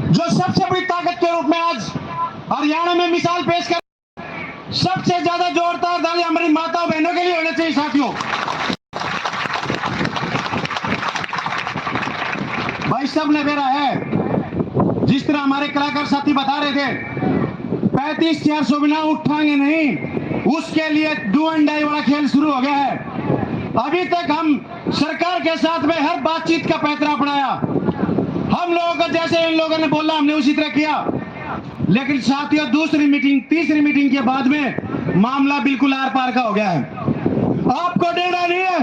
जो सबसे बड़ी ताकत के रूप में आज हरियाणा में मिसाल पेश कर, सबसे ज्यादा जोरदार ताली हमारी माता बहनों के लिए होने चाहिए साथियों। भाई सब ने मेरा है, जिस तरह हमारे कलाकार साथी बता रहे थे 35,400 बिना उठाएंगे नहीं, उसके लिए डू एंड डाई वाला खेल शुरू हो गया है। अभी तक हम सरकार के साथ में हर बातचीत का पैतरा अपनाया, हम लोगों को जैसे इन लोगों ने बोला हमने उसी तरह किया, लेकिन साथियों दूसरी मीटिंग तीसरी मीटिंग के बाद में मामला बिल्कुल आर पार का हो गया है। आपको डरना नहीं है,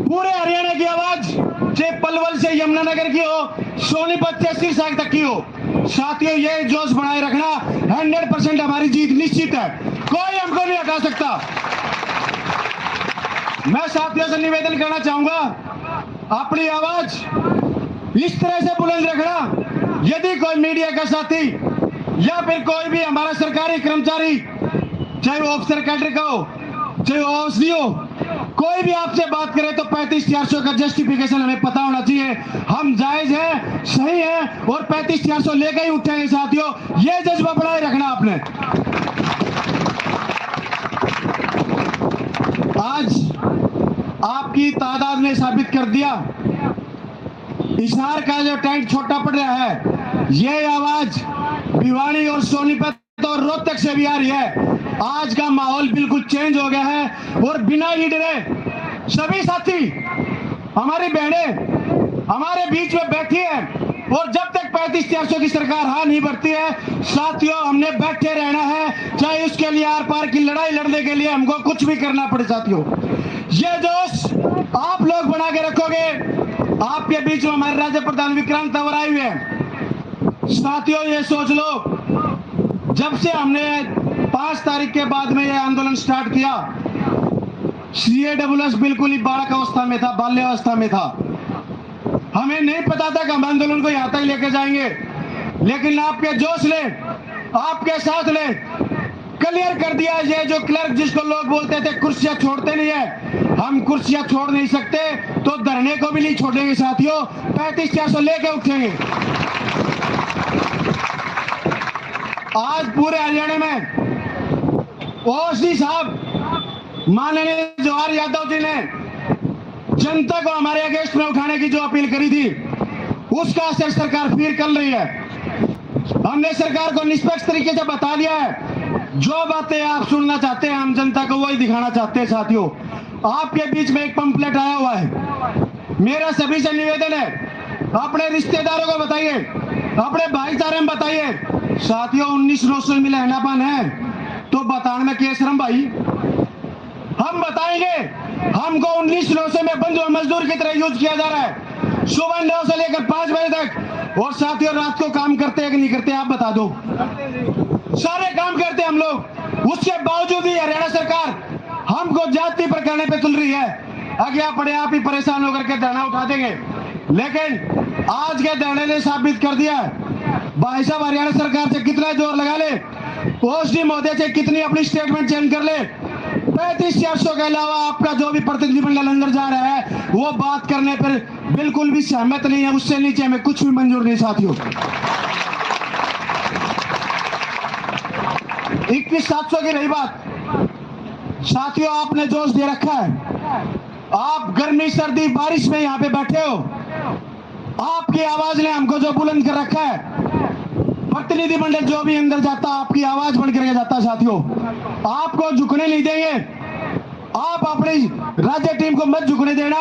पूरे हरियाणा की आवाज चाहे पलवल से यमुनानगर की हो, सोनीपत से सिरसा तक की हो, साथियों ये जोश बनाए रखना, 100% हमारी जीत निश्चित है, कोई हमको नहीं हटा सकता। मैं साथियों से निवेदन करना चाहूंगा, अपनी आवाज इस तरह से बुलंद रखना, यदि कोई मीडिया का साथी या फिर कोई भी हमारा सरकारी कर्मचारी, चाहे वो ऑफिसर कैडर का हो, चाहे वो ओएसडी हो, कोई भी आपसे बात करे तो 35,400 का जस्टिफिकेशन हमें पता होना चाहिए, हम जायज है, सही है और 35,400 लेकर ही उठेंगे साथियों, ये जज्बा बनाए रखना आपने। आज आपकी तादाद ने साबित कर दिया, हिसार का जो टैंक छोटा पड़ रहा है, ये आवाज भिवानी और सोनीपत और रोहतक से भी आ रही है। आज का माहौल बिल्कुल चेंज हो गया है और बिना ही डरे सभी साथी, हमारी बहनें हमारे बीच में बैठी है और जब तक 35,400 की सरकार हाँ नहीं बढ़ती है साथियों, हमने बैठे रहना है, चाहे उसके लिए आर पार की लड़ाई लड़ने के लिए हमको कुछ भी करना पड़े साथियों। ये जोश आप लोग बना के रखोगे। आपके बीच में हमारे राज्य प्रधान विक्रांत तंवर आए हुए हैं साथियों, ये सोच लो जब से हमने 5 तारीख के बाद में ये आंदोलन स्टार्ट किया, CAWS बिल्कुल ही बालक अवस्था में था, बाल्यावस्था में था, हमें नहीं पता था कि हम आंदोलन को यहाँ तक लेके जाएंगे, लेकिन आपके जोश ने, आपके साथ ने क्लियर कर दिया। ये जो क्लर्क जिसको लोग बोलते थे कुर्सियां छोड़ते नहीं है, हम कुर्सियां छोड़ नहीं सकते तो धरने को भी नहीं छोड़ेंगे साथियों, 35,400 लेके उठेंगे। आज पूरे हरियाणा में ओएसडी साहब माननीय जवाहर यादव जी ने जनता को हमारे अगेंस्ट में उठाने की जो अपील करी थी, उसका असर सरकार फिर कर रही है। हमने सरकार को निष्पक्ष तरीके से बता दिया है, जो बातें आप सुनना चाहते हैं हम जनता को वही दिखाना चाहते हैं साथियों। आपके बीच में एक पंपलेट आया हुआ है, मेरा सभी से निवेदन है, अपने रिश्तेदारों को बताइए, अपने भाईचारे में बताइए साथियों। 19,900 में लहनापन है तो बताने में क्या शर्म भाई, हम बताएंगे। हमको 19,900 में बंधुआ मजदूर की तरह यूज किया जा रहा है, सुबह 9 से लेकर 5 बजे तक, और साथियों रात को काम करते हैं कि नहीं करते आप बता दो, सारे काम करते हैं हम लोग, उसके बावजूद ही हरियाणा सरकार हमको जाति पर करने पे तुल रही है। आगे आप पड़े आप ही परेशान होकर के धरना उठा देंगे, लेकिन आज के धरने ने साबित कर दिया भाई साहब, हरियाणा सरकार से कितना जोर लगा ले, ओएसडी महोदय से कितनी अपनी स्टेटमेंट चेंज कर ले, 35,400 के अलावा आपका जो भी प्रतिनिधिमंडल अंदर जा रहा है वो बात करने पर बिल्कुल भी सहमत नहीं है, उससे नीचे हमें कुछ भी मंजूर नहीं साथियों। 21,700 की रही बात साथियों, आपने जोश दे रखा है, आप गर्मी सर्दी बारिश में यहाँ पे बैठे हो, आपकी आवाज ने हमको जो बुलंद कर रखा है, प्रतिनिधिमंडल जो भी अंदर जाता आपकी आवाज बन करके जाता साथियों, आपको झुकने नहीं देंगे। आप अपनी राज्य टीम को मत झुकने देना,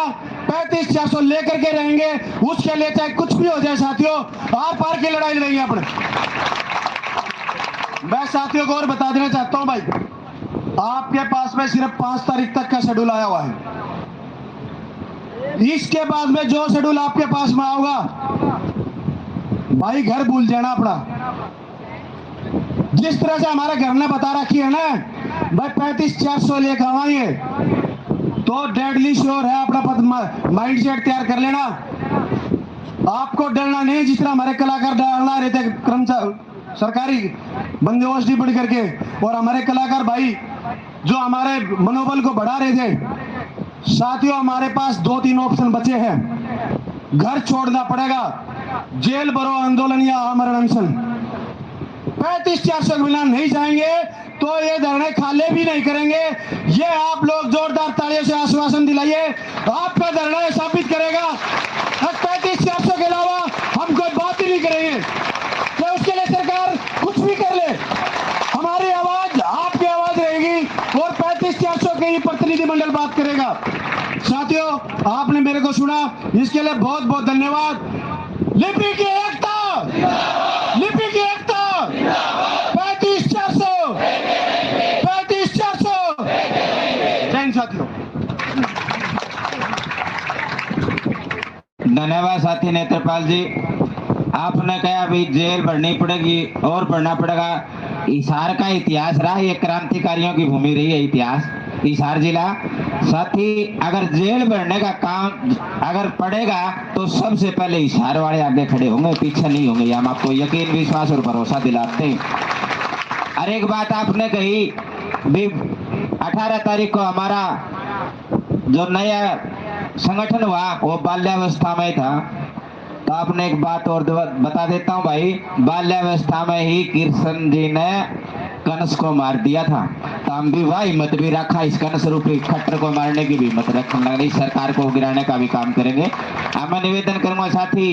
35,400 लेकर के रहेंगे, उसके लिए चाहे कुछ भी हो जाए साथियों, आर पार की लड़ाई लड़ेंगे अपने। मैं साथियों को और बता देना चाहता हूं भाई, आपके पास में सिर्फ 5 तारीख तक का शेड्यूल आया हुआ है, इसके बाद में जो शेड्यूल आपके पास में आऊंगा भाई घर भूल जाना अपना। जिस तरह से हमारा घर ने बता रखी है ना भाई 35,400 लेकर आवाएंगे, तो डेडली श्योर है, अपना माइंड सेट तैयार कर लेना, आपको डरना नहीं। जिस तरह हमारे कलाकार डरना रहे थे कर्मचारी सरकारी बंदे ओएसडी बढ़ करके, और हमारे कलाकार भाई जो हमारे मनोबल को बढ़ा रहे थे साथियों, हमारे पास 2-3 ऑप्शन बचे हैं। घर छोड़ना पड़ेगा, जेल भरो आंदोलन या आमरण अनशन 35-400 के बिना नहीं जाएंगे तो ये धरने खाली भी नहीं करेंगे। ये आप लोग जोरदार तालियों से आश्वासन दिलाइए, आपका धरना ये साबित करेगा 35-400 के अलावा हम कोई बात ही नहीं करेंगे। तो उसके लिए सरकार कुछ भी कर ले, हमारी आवाज आपकी आवाज रहेगी और 35-400 के ही प्रतिनिधिमंडल बात करेगा। साथियों, आपने मेरे को सुना, इसके लिए बहुत बहुत धन्यवाद। लिपि की एकता, लिपि की एकता 35-400, 35-400। जय हिंद साथियों। धन्यवाद साथी नेत्रपाल जी। आपने कहा अभी जेल भरनी पड़ेगी और भरना पड़ेगा। हिसार का इतिहास रहा, ये क्रांतिकारियों की भूमि रही है इतिहास, हिसार जिला। साथी अगर जेल भरने का काम अगर पड़ेगा तो सबसे पहले हिसार वाले आगे खड़े होंगे, पीछे नहीं होंगे। हम आपको यकीन, विश्वास और भरोसा दिलाते हैं। और एक बात आपने कही भी 18 तारीख को हमारा जो नया संगठन हुआ वो बाल्यावस्था में था। तो आपने एक बात और बता देता हूँ भाई, बाल्यावस्था में ही कृष्ण जी ने कंस को मार दिया था। तो हम भी वह हिम्मत भी रखा, इस कंस रूपी खट्टर को मारने की भी हिम्मत रखने लगी, सरकार को गिराने का भी काम करेंगे। अब मैं निवेदन करूंगा साथी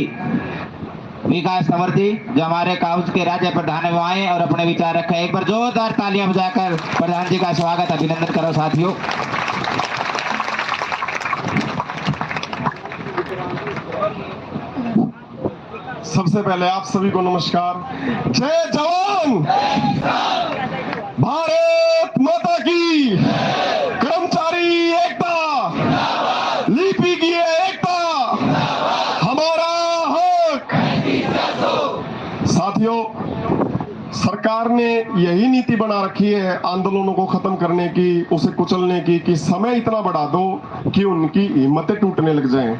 विकास कंवर जी, जो हमारे काउंसिल के राज्य प्रधान है, वो आए और अपने विचार रखे। एक बार जोरदार तालियां बजाकर प्रधान जी का स्वागत, अभिनंदन करो साथियों। सबसे पहले आप सभी को नमस्कार। जय जवान, भारत माता की, कर्मचारी एकता, लिपि की एकता, हमारा हक। साथियों, सरकार ने यही नीति बना रखी है आंदोलनों को खत्म करने की, उसे कुचलने की, कि समय इतना बढ़ा दो कि उनकी हिम्मतें टूटने लग जाएं।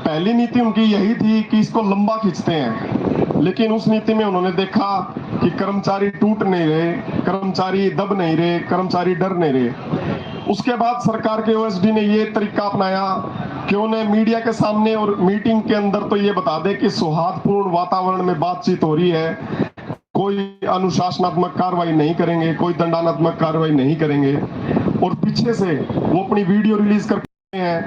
पहली नीति उनकी यही थी कि इसको लंबा खींचते हैं, लेकिन उस नीति में उन्होंने देखा कि कर्मचारी टूट नहीं रहे, कर्मचारी दब नहीं रहे, कर्मचारी डर नहीं रहे। उसके बाद सरकार के ओएसडी ने ये तरीका अपनाया कि उन्हें मीडिया के सामने और मीटिंग के अंदर तो ये बता दे कि सौहार्दपूर्ण वातावरण में बातचीत हो रही है, कोई अनुशासनात्मक कार्रवाई नहीं करेंगे, कोई दंडात्मक कार्रवाई नहीं करेंगे। और पीछे से वो अपनी वीडियो रिलीज करते हैं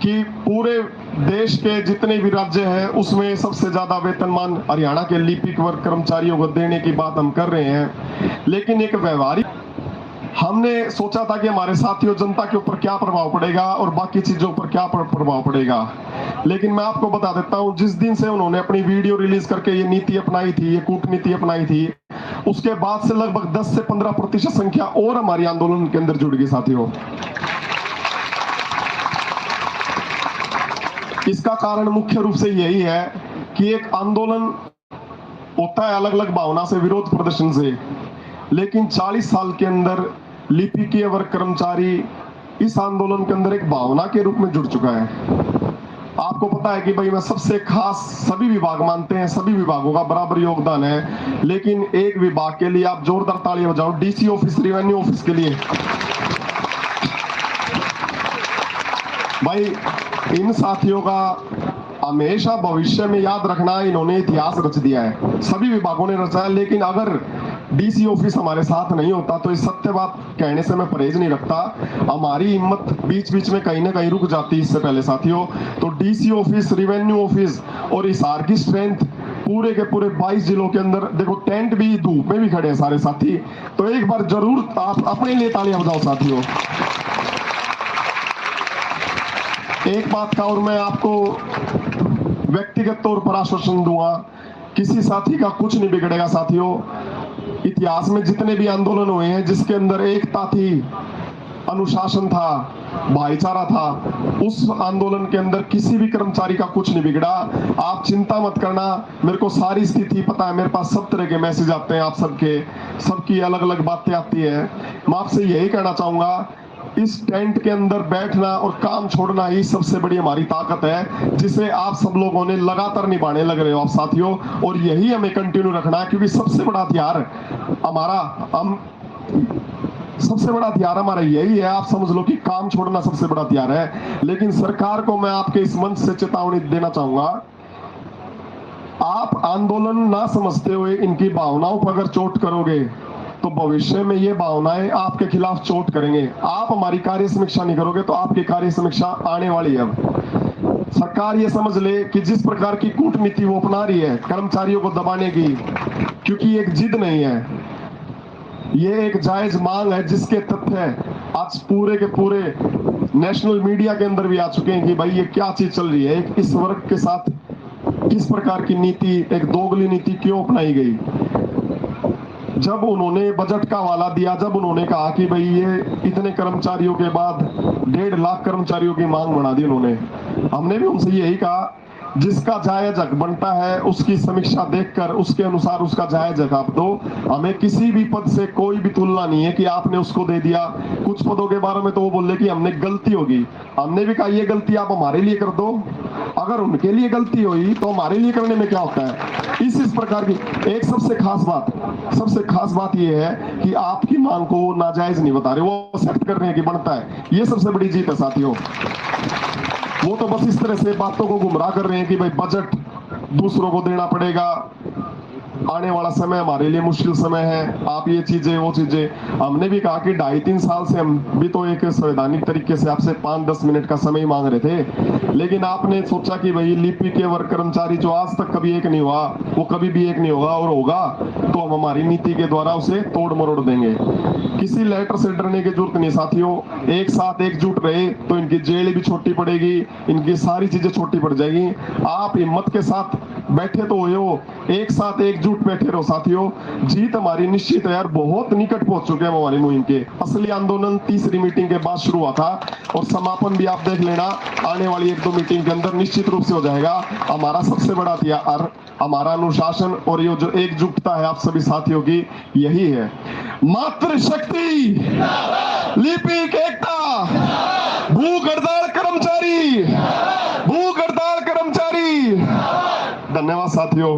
कि पूरे देश के जितने भी राज्य हैं उसमें सबसे ज्यादा वेतनमान हरियाणा के लिपिक वर्ग कर्मचारियों को देने की बात हम कर रहे हैं। लेकिन एक व्यवहारिक, हमने सोचा था कि हमारे साथियों जनता के ऊपर क्या प्रभाव पड़ेगा और बाकी चीजों पर क्या प्रभाव पड़ेगा। लेकिन मैं आपको बता देता हूं, जिस दिन से उन्होंने अपनी वीडियो रिलीज करके ये नीति अपनाई थी, ये कूटनीति अपनाई थी, उसके बाद से लगभग 10 से 15% संख्या और हमारी आंदोलन के अंदर जुड़ गई साथियों। इसका कारण मुख्य रूप से यही है कि एक आंदोलन होता है अलग अलग भावना से, विरोध प्रदर्शन से, लेकिन 40 साल के अंदर लिपिकीय वर्ग कर्मचारी इस आंदोलन के अंदर एक भावना के रूप में जुड़ चुका है। आपको पता है कि भाई मैं सबसे खास सभी विभाग मानते हैं, सभी विभागों का बराबर योगदान है, लेकिन एक विभाग के लिए आप जोरदार तालियां बजाओ, डीसी ऑफिस, रेवेन्यू ऑफिस के लिए। भाई इन साथियों का हमेशा भविष्य में याद रखना, इन्होंने इतिहास रच दिया है, सभी विभागों ने रचा है। लेकिन अगर डीसी ऑफिस हमारे साथ नहीं होता तो इस सत्य बात कहने से मैं परहेज नहीं रखता, हमारी हिम्मत बीच बीच में कहीं ना कहीं रुक जाती इससे पहले साथियों। तो डीसी ऑफिस, रेवेन्यू ऑफिस और हिसार की स्ट्रेंथ पूरे के पूरे 22 जिलों के अंदर, देखो टेंट भी धूप में भी खड़े हैं सारे साथी, तो एक बार जरूर आप अपने लिए तालियां बजाओ साथियों। एक बात का और मैं आपको व्यक्तिगत तौर पर आश्वासन दूंगा, किसी साथी का कुछ नहीं बिगड़ेगा साथियों। इतिहास में जितने भी आंदोलन हुए हैं जिसके अंदर एकता थी, अनुशासन था, भाईचारा था, उस आंदोलन के अंदर किसी भी कर्मचारी का कुछ नहीं बिगड़ा। आप चिंता मत करना, मेरे को सारी स्थिति पता है, मेरे पास सब तरह के मैसेज आते हैं, आप सबके, सबकी अलग अलग बातें आती है। मैं आपसे यही कहना चाहूंगा, इस टेंट के अंदर बैठना और काम छोड़ना ही सबसे बड़ी हमारी ताकत है, जिसे आप सब लोगों ने लगातार निभाने लग रहे हो आप साथियों, और यही हमें कंटिन्यू रखना है, क्योंकि सबसे बड़ा हथियार हमारा यही है। आप समझ लो कि काम छोड़ना सबसे बड़ा हथियार है। लेकिन सरकार को मैं आपके इस मंच से चेतावनी देना चाहूंगा आप आंदोलन ना समझते हुए इनकी भावनाओं पर अगर चोट करोगे तो भविष्य में ये भावनाएं आपके खिलाफ चोट करेंगे। आप हमारी कार्य समीक्षा नहीं करोगे तो आपकी कार्य समीक्षा आने वाली है। अब सरकार ये समझ ले कि जिस प्रकार की कूटनीति वो अपना रही है कर्मचारियों को दबाने की, क्योंकि ये एक जिद नहीं है, ये एक जायज मांग है जिसके तथ्य आज पूरे के पूरे नेशनल मीडिया के अंदर भी आ चुके हैं कि भाई ये क्या चीज चल रही है, इस वर्ग के साथ किस प्रकार की नीति, एक दोगली नीति क्यों अपनाई गई। जब उन्होंने बजट का हवाला दिया, जब उन्होंने कहा कि भाई ये इतने कर्मचारियों के बाद 1.5 लाख कर्मचारियों की मांग बढ़ा दी उन्होंने, हमने भी उनसे यही कहा जिसका जायज हक बनता है उसकी समीक्षा देखकर उसके अनुसार उसका जायज हक आप दो। हमें किसी भी पद से कोई भी तुलना नहीं है कि आपने उसको दे दिया। कुछ पदों के बारे में तो वो बोले कि हमने गलती होगी, हमने भी कहा ये गलती आप हमारे लिए कर दो, अगर उनके लिए गलती हुई तो हमारे लिए करने में क्या होता है। इस प्रकार की एक सबसे खास बात ये है कि आपकी मांग को वो नाजायज नहीं बता रहे, वो एक्सेप्ट कर रहे हैं कि बनता है। ये सबसे बड़ी जीत है साथियों। वो तो बस इस तरह से बातों को गुमराह कर रहे हैं कि भाई बजट दूसरों को देना पड़ेगा, आने वाला समय हमारे लिए मुश्किल समय है, आप ये चीजें वो चीजें। हमने भी कहा कि 2.5-3 साल से हम भी तो एक संवैधानिक तरीके से आपसे 5-10 मिनट का समय मांग रहे थे, लेकिन आपने सोचा कि भाई लिपि के वर्ग कर्मचारी जो आज तक कभी एक नहीं हुआ वो कभी भी एक नहीं होगा, और होगा तो हम हमारी नीति के द्वारा उसे तोड़ मरोड़ देंगे। किसी लेटर से डरने की जरूरत नहीं साथियों, एक साथ एकजुट रहे तो इनकी जेल भी छोटी पड़ेगी, इनकी सारी चीजें छोटी पड़ जाएगी। आप हिम्मत के साथ बैठे तो हो, एक साथ एकजुट बैठे रहो साथियों। जीत हमारी निश्चित है यार, बहुत निकट पहुंच चुके हैं हमारी मुहिम के। असली आंदोलन तीसरी मीटिंग के बाद शुरू हुआ था और समापन भी आप देख लेना आने वाली 1-2 मीटिंग के अंदर निश्चित रूप से हो जाएगा। हमारा सबसे बड़ा हथियार हमारा अनुशासन और ये जो एकजुटता है आप सभी साथियों की, यही है। मातृशक्ति, लिपिक एकता, भूख हड़ताल कर्मचारी, धन्यवाद साथियों।